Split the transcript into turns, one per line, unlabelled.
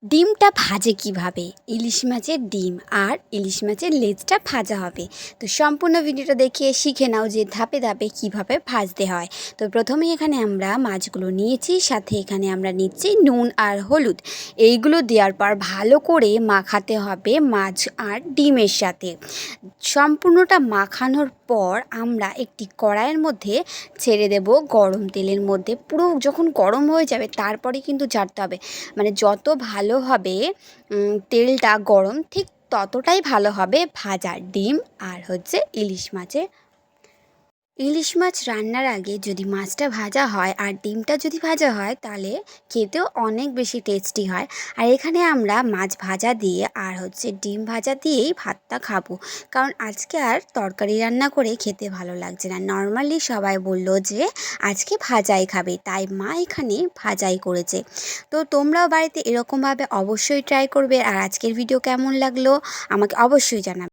ডিমটা ভাজে কিভাবে? ইলিশ মাছের ডিম আর ইলিশ মাছের লেজটা ভাজা হবে। তো সম্পূর্ণ ভিডিওটা দেখে শিখে নাও যে ধাপে ধাপে কিভাবে ভাজতে হয়। তো প্রথমেই এখানে আমরা মাছগুলো নিয়েছি, সাথে এখানে আমরা নিচ্ছি নুন আর হলুদ। এইগুলো দেওয়ার পর ভালো করে মাখাতে হবে মাছ আর ডিমের সাথে। সম্পূর্ণটা মাখানোর পর আমরা একটি কড়াইয়ের মধ্যে ছেড়ে দেব গরম তেলের মধ্যে। পুরো যখন গরম হয়ে যাবে তারপরে কিন্তু ছাড়তে হবে। মানে যত ভালো হবে তেলটা গরম, ঠিক ততটাই ভালো হবে ভাজা ডিম আর ইলিশ মাছ রান্নার আগে যদি মাছটা ভাজা হয় আর ডিমটা যদি ভাজা হয় তাহলে খেতেও অনেক বেশি টেস্টি হয়। আর এখানে আমরা মাছ ভাজা দিয়ে আর ডিম ভাজা দিয়েই ভাতটা খাবো, কারণ আজকে আর তরকারি রান্না করে খেতে ভালো লাগছে না। নর্মালি সবাই বলল যে আজকে ভাজাই খাবে, তাই মা এখানে ভাজাই করেছে। তো তোমরাও বাড়িতে এরকমভাবে অবশ্যই ট্রাই করবে। আর আজকের ভিডিও কেমন লাগলো আমাকে অবশ্যই জানাবে।